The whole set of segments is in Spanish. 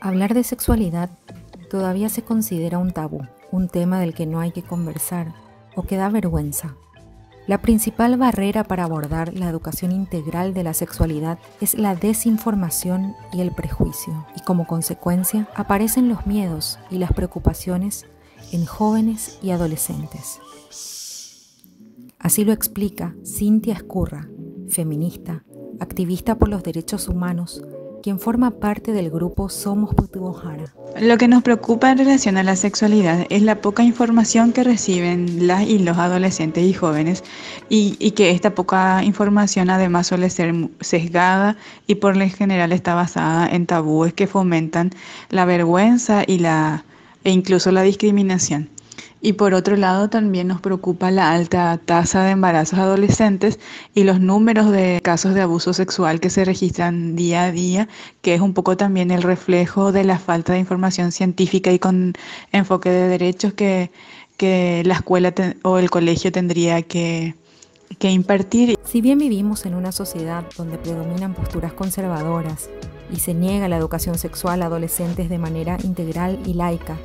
Hablar de sexualidad todavía se considera un tabú, un tema del que no hay que conversar o que da vergüenza. La principal barrera para abordar la educación integral de la sexualidad es la desinformación y el prejuicio, y como consecuencia aparecen los miedos y las preocupaciones en jóvenes y adolescentes. Así lo explica Cintia Escurra, feminista, activista por los derechos humanos, quien forma parte del grupo Somos Putubojara. Lo que nos preocupa en relación a la sexualidad es la poca información que reciben las y los adolescentes y jóvenes y que esta poca información además suele ser sesgada y por lo general está basada en tabúes que fomentan la vergüenza e incluso la discriminación. Y por otro lado también nos preocupa la alta tasa de embarazos adolescentes y los números de casos de abuso sexual que se registran día a día, que es un poco también el reflejo de la falta de información científica y con enfoque de derechos que la escuela o el colegio tendría que impartir. Si bien vivimos en una sociedad donde predominan posturas conservadoras y se niega la educación sexual a adolescentes de manera integral y laica,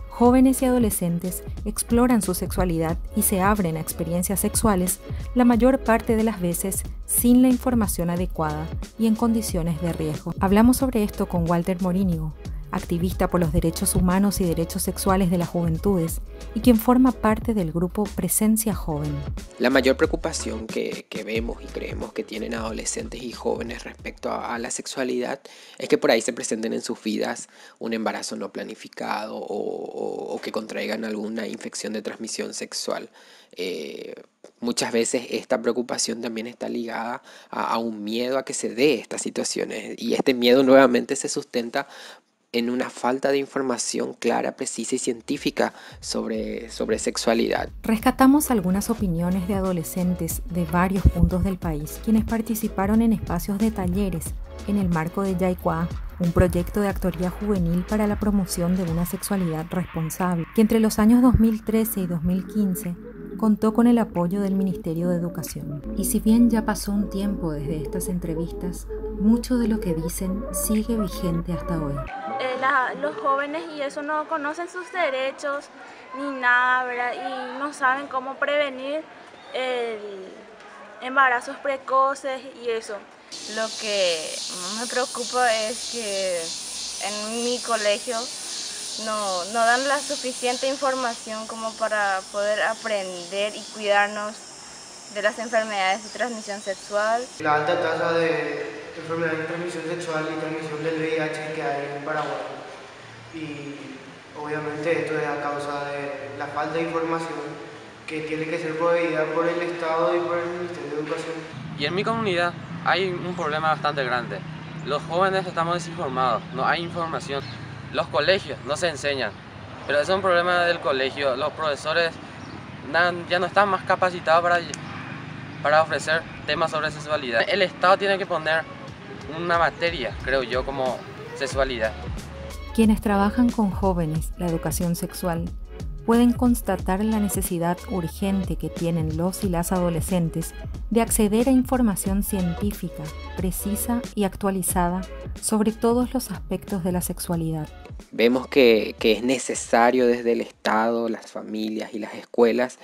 jóvenes y adolescentes exploran su sexualidad y se abren a experiencias sexuales la mayor parte de las veces sin la información adecuada y en condiciones de riesgo. Hablamos sobre esto con Walter Morínigo, activista por los derechos humanos y derechos sexuales de las juventudes y quien forma parte del grupo Presencia Joven. La mayor preocupación que vemos y creemos que tienen adolescentes y jóvenes respecto a la sexualidad es que por ahí se presenten en sus vidas un embarazo no planificado o que contraigan alguna infección de transmisión sexual. Muchas veces esta preocupación también está ligada a un miedo a que se dé estas situaciones y este miedo nuevamente se sustenta en una falta de información clara, precisa y científica sobre sexualidad. Rescatamos algunas opiniones de adolescentes de varios puntos del país, quienes participaron en espacios de talleres en el marco de Yaicuá, un proyecto de actoría juvenil para la promoción de una sexualidad responsable, que entre los años 2013 y 2015 contó con el apoyo del Ministerio de Educación. Y si bien ya pasó un tiempo desde estas entrevistas, mucho de lo que dicen sigue vigente hasta hoy. Los jóvenes y eso no conocen sus derechos ni nada, ¿verdad? Y no saben cómo prevenir embarazos precoces y eso. Lo que me preocupa es que en mi colegio no dan la suficiente información como para poder aprender y cuidarnos de las enfermedades de transmisión sexual. La alta tasa de enfermedades de transmisión sexual y transmisión del VIH que hay en Paraguay. Y obviamente esto es a causa de la falta de información que tiene que ser proveída por el Estado y por el Ministerio de Educación. Y en mi comunidad hay un problema bastante grande. Los jóvenes estamos desinformados, no hay información. Los colegios no se enseñan, pero es un problema del colegio. Los profesores ya no están más capacitados para ofrecer temas sobre sexualidad. El Estado tiene que poner una materia, creo yo, como sexualidad. Quienes trabajan con jóvenes la educación sexual pueden constatar la necesidad urgente que tienen los y las adolescentes de acceder a información científica, precisa y actualizada sobre todos los aspectos de la sexualidad. Vemos que es necesario desde el Estado, las familias y las escuelas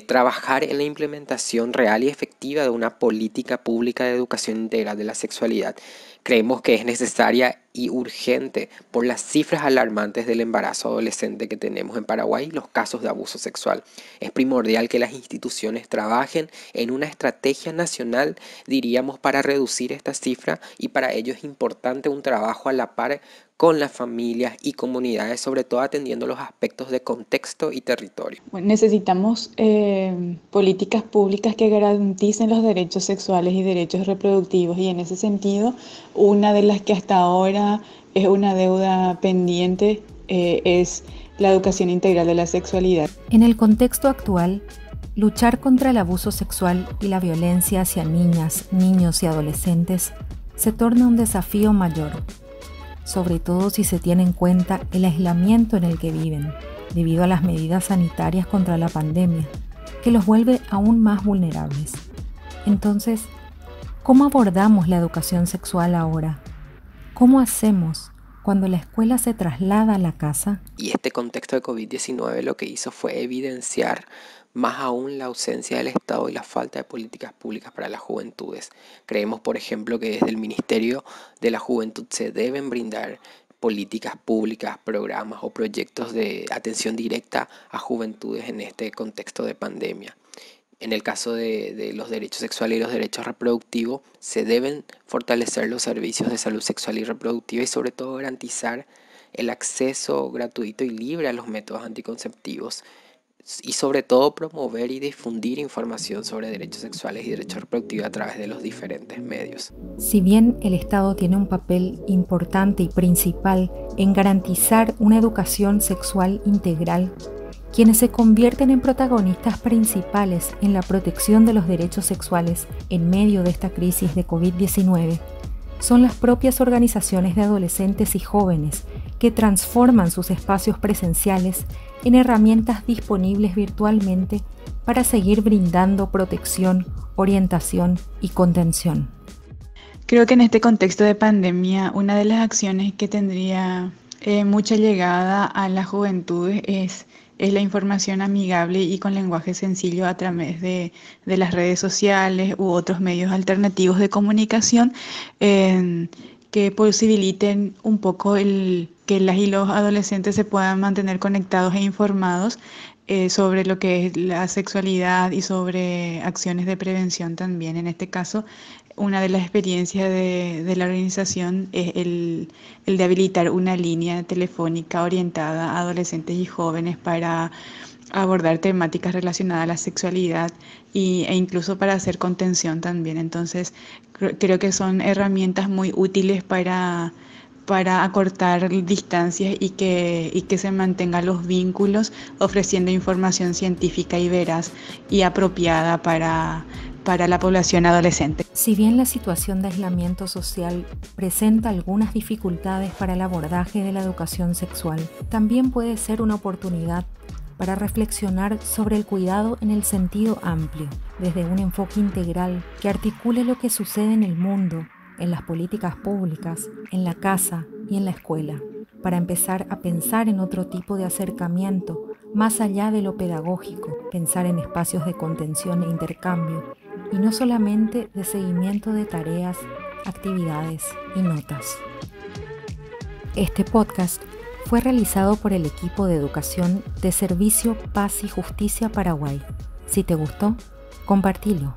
trabajar en la implementación real y efectiva de una política pública de educación integral de la sexualidad. Creemos que es necesaria y urgente por las cifras alarmantes del embarazo adolescente que tenemos en Paraguay y los casos de abuso sexual. Es primordial que las instituciones trabajen en una estrategia nacional, diríamos, para reducir esta cifra y para ello es importante un trabajo a la par con las familias y comunidades, sobre todo atendiendo los aspectos de contexto y territorio. Bueno, necesitamos políticas públicas que garanticen los derechos sexuales y derechos reproductivos y en ese sentido una de las que hasta ahora es una deuda pendiente es la educación integral de la sexualidad. En el contexto actual, luchar contra el abuso sexual y la violencia hacia niñas, niños y adolescentes se torna un desafío mayor, sobre todo si se tiene en cuenta el aislamiento en el que viven, debido a las medidas sanitarias contra la pandemia, que los vuelve aún más vulnerables. Entonces, ¿cómo abordamos la educación sexual ahora? ¿Cómo hacemos cuando la escuela se traslada a la casa. Y este contexto de COVID-19 lo que hizo fue evidenciar más aún la ausencia del Estado y la falta de políticas públicas para las juventudes. Creemos, por ejemplo, que desde el Ministerio de la Juventud se deben brindar políticas públicas, programas o proyectos de atención directa a juventudes en este contexto de pandemia. En el caso de los derechos sexuales y los derechos reproductivos, se deben fortalecer los servicios de salud sexual y reproductiva y sobre todo garantizar el acceso gratuito y libre a los métodos anticonceptivos y sobre todo promover y difundir información sobre derechos sexuales y derechos reproductivos a través de los diferentes medios. Si bien el Estado tiene un papel importante y principal en garantizar una educación sexual integral, quienes se convierten en protagonistas principales en la protección de los derechos sexuales en medio de esta crisis de COVID-19 son las propias organizaciones de adolescentes y jóvenes que transforman sus espacios presenciales en herramientas disponibles virtualmente para seguir brindando protección, orientación y contención. Creo que en este contexto de pandemia, una de las acciones que tendría mucha llegada a la juventud es la información amigable y con lenguaje sencillo a través de las redes sociales u otros medios alternativos de comunicación que posibiliten un poco que las y los adolescentes se puedan mantener conectados e informados sobre lo que es la sexualidad y sobre acciones de prevención también. En este caso, una de las experiencias de la organización es el de habilitar una línea telefónica orientada a adolescentes y jóvenes para abordar temáticas relacionadas a la sexualidad e incluso para hacer contención también. Entonces, creo que son herramientas muy útiles para acortar distancias y que se mantengan los vínculos, ofreciendo información científica y veraz y apropiada para la población adolescente. Si bien la situación de aislamiento social presenta algunas dificultades para el abordaje de la educación sexual, también puede ser una oportunidad para reflexionar sobre el cuidado en el sentido amplio, desde un enfoque integral que articule lo que sucede en el mundo, en las políticas públicas, en la casa y en la escuela, para empezar a pensar en otro tipo de acercamiento, más allá de lo pedagógico, pensar en espacios de contención e intercambio, y no solamente de seguimiento de tareas, actividades y notas. Este podcast fue realizado por el equipo de educación de Servicio Paz y Justicia Paraguay. Si te gustó, compartilo.